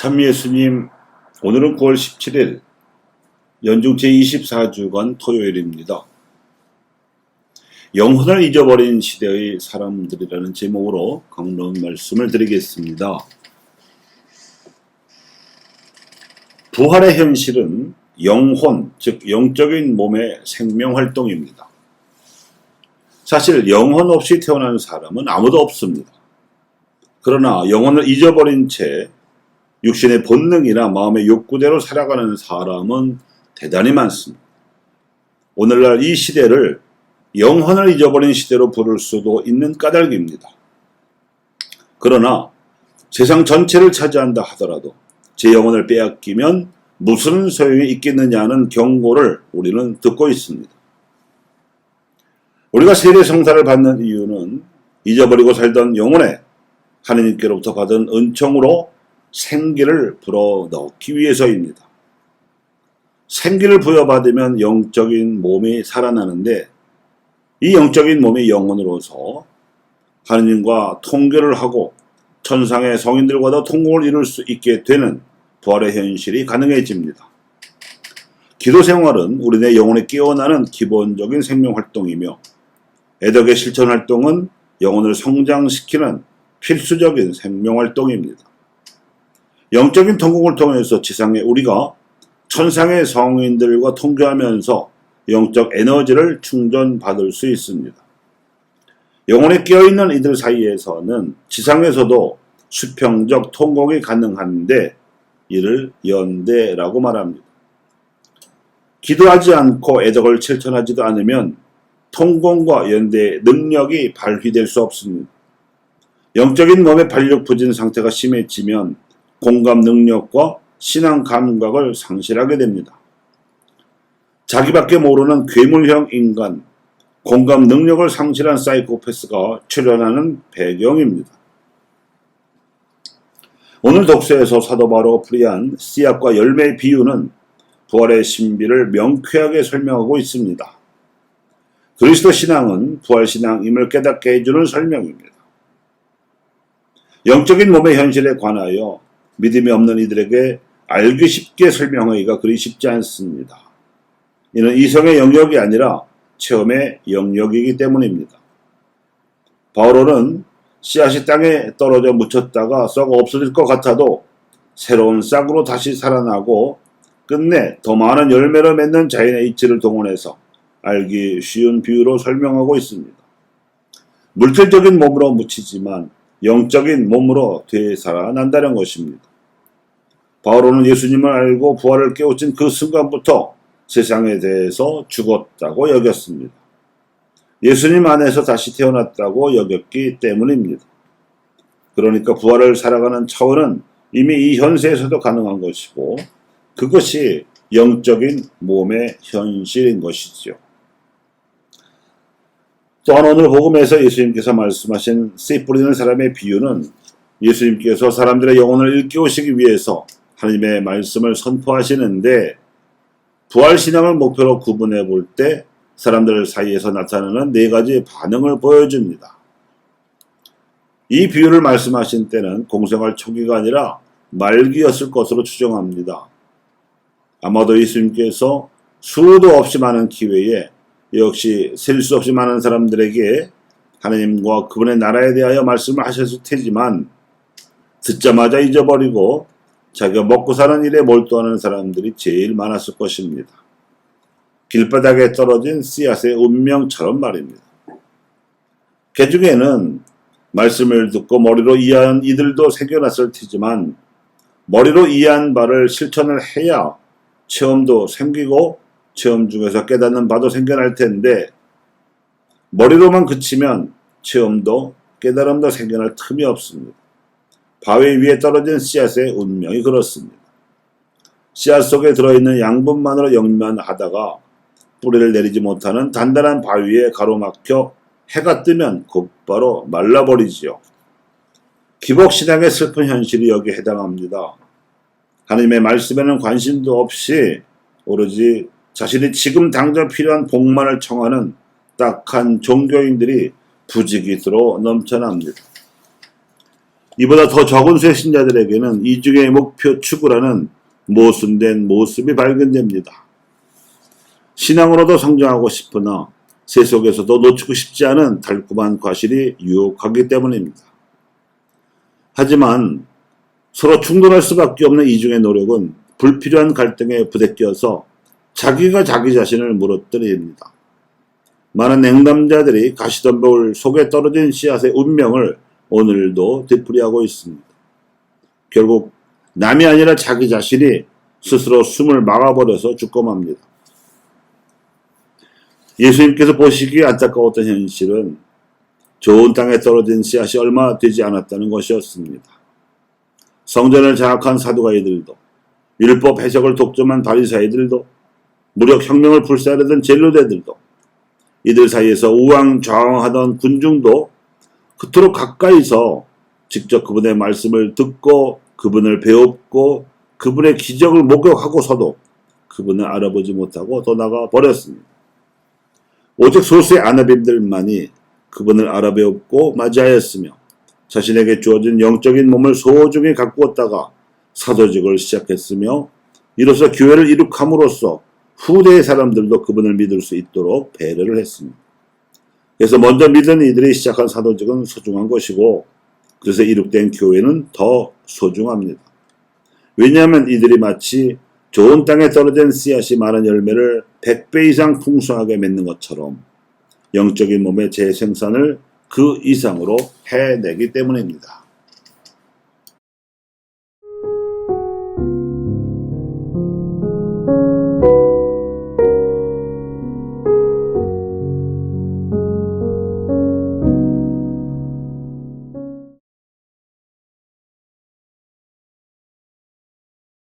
참 예수님, 오늘은 9월 17일 연중 제24주간 토요일입니다. 영혼을 잊어버린 시대의 사람들이라는 제목으로 강론 말씀을 드리겠습니다. 부활의 현실은 영혼, 즉 영적인 몸의 생명활동입니다. 사실 영혼 없이 태어난 사람은 아무도 없습니다. 그러나 영혼을 잊어버린 채 육신의 본능이나 마음의 욕구대로 살아가는 사람은 대단히 많습니다. 오늘날 이 시대를 영혼을 잊어버린 시대로 부를 수도 있는 까닭입니다. 그러나 세상 전체를 차지한다 하더라도 제 영혼을 빼앗기면 무슨 소용이 있겠느냐는 경고를 우리는 듣고 있습니다. 우리가 세례 성사를 받는 이유는 잊어버리고 살던 영혼에 하느님께로부터 받은 은총으로 생기를 불어넣기 위해서입니다. 생기를 부여받으면 영적인 몸이 살아나는데 이 영적인 몸이 영혼으로서 하느님과 통교를 하고 천상의 성인들과도 통공을 이룰 수 있게 되는 부활의 현실이 가능해집니다. 기도 생활은 우리네 영혼에 깨어나는 기본적인 생명활동이며 애덕의 실천활동은 영혼을 성장시키는 필수적인 생명활동입니다. 영적인 통곡을 통해서 지상에 우리가 천상의 성인들과 통교하면서 영적 에너지를 충전받을 수 있습니다. 영혼에 깨어있는 이들 사이에서는 지상에서도 수평적 통곡이 가능한데 이를 연대라고 말합니다. 기도하지 않고 애덕을 실천하지도 않으면 통공과 연대의 능력이 발휘될 수 없습니다. 영적인 몸의 발력 부진 상태가 심해지면 공감 능력과 신앙 감각을 상실하게 됩니다. 자기밖에 모르는 괴물형 인간, 공감 능력을 상실한 사이코패스가 출현하는 배경입니다. 오늘 독서에서 사도 바로가 풀이한 씨앗과 열매의 비유는 부활의 신비를 명쾌하게 설명하고 있습니다. 그리스도 신앙은 부활신앙임을 깨닫게 해주는 설명입니다. 영적인 몸의 현실에 관하여 믿음이 없는 이들에게 알기 쉽게 설명하기가 그리 쉽지 않습니다. 이는 이성의 영역이 아니라 체험의 영역이기 때문입니다. 바오로는 씨앗이 땅에 떨어져 묻혔다가 썩어 없어질 것 같아도 새로운 싹으로 다시 살아나고 끝내 더 많은 열매를 맺는 자연의 이치를 동원해서 알기 쉬운 비유로 설명하고 있습니다. 물질적인 몸으로 묻히지만 영적인 몸으로 되살아난다는 것입니다. 바오로는 예수님을 알고 부활을 깨우친 그 순간부터 세상에 대해서 죽었다고 여겼습니다. 예수님 안에서 다시 태어났다고 여겼기 때문입니다. 그러니까 부활을 살아가는 차원은 이미 이 현세에서도 가능한 것이고 그것이 영적인 몸의 현실인 것이죠. 또한 오늘 복음에서 예수님께서 말씀하신 씨 뿌리는 사람의 비유는 예수님께서 사람들의 영혼을 일깨우시기 위해서 하나님의 말씀을 선포하시는데 부활신앙을 목표로 구분해 볼 때 사람들 사이에서 나타나는 네 가지 반응을 보여줍니다. 이 비유를 말씀하신 때는 공생활 초기가 아니라 말기였을 것으로 추정합니다. 아마도 예수님께서 수도 없이 많은 기회에 역시 셀 수 없이 많은 사람들에게 하나님과 그분의 나라에 대하여 말씀을 하셨을 테지만 듣자마자 잊어버리고 자기가 먹고 사는 일에 몰두하는 사람들이 제일 많았을 것입니다. 길바닥에 떨어진 씨앗의 운명처럼 말입니다. 그 중에는 말씀을 듣고 머리로 이해한 이들도 생겨났을 테지만 머리로 이해한 바를 실천을 해야 체험도 생기고 체험 중에서 깨닫는 바도 생겨날 텐데 머리로만 그치면 체험도 깨달음도 생겨날 틈이 없습니다. 바위 위에 떨어진 씨앗의 운명이 그렇습니다. 씨앗 속에 들어있는 양분만으로 영면하다가 뿌리를 내리지 못하는 단단한 바위에 가로막혀 해가 뜨면 곧바로 말라버리지요. 기복신앙의 슬픈 현실이 여기에 해당합니다. 하나님의 말씀에는 관심도 없이 오로지 자신이 지금 당장 필요한 복만을 청하는 딱한 종교인들이 부지기수로 넘쳐납니다. 이보다 더 적은 수의 신자들에게는 이중의 목표 추구라는 모순된 모습이 발견됩니다. 신앙으로도 성장하고 싶으나 세속에서도 놓치고 싶지 않은 달콤한 과실이 유혹하기 때문입니다. 하지만 서로 충돌할 수밖에 없는 이중의 노력은 불필요한 갈등에 부대껴서 자기가 자기 자신을 무너뜨립니다. 많은 냉담자들이 가시덤불 속에 떨어진 씨앗의 운명을 오늘도 되풀이하고 있습니다. 결국 남이 아니라 자기 자신이 스스로 숨을 막아버려서 죽고 맙니다. 예수님께서 보시기에 안타까웠던 현실은 좋은 땅에 떨어진 씨앗이 얼마 되지 않았다는 것이었습니다. 성전을 장악한 사두가이들도, 율법 해석을 독점한 바리사이들도, 무력 혁명을 불사르던 젤로대들도, 이들 사이에서 우왕좌왕하던 군중도 그토록 가까이서 직접 그분의 말씀을 듣고 그분을 배웠고 그분의 기적을 목격하고서도 그분을 알아보지 못하고 떠나가 버렸습니다. 오직 소수의 아나빈들만이 그분을 알아배웠고 맞이하였으며 자신에게 주어진 영적인 몸을 소중히 가꾸었다가 사도직을 시작했으며 이로써 교회를 이룩함으로써 후대의 사람들도 그분을 믿을 수 있도록 배려를 했습니다. 그래서 먼저 믿은 이들이 시작한 사도직은 소중한 것이고 그래서 이룩된 교회는 더 소중합니다. 왜냐하면 이들이 마치 좋은 땅에 떨어진 씨앗이 많은 열매를 100배 이상 풍성하게 맺는 것처럼 영적인 몸의 재생산을 그 이상으로 해내기 때문입니다.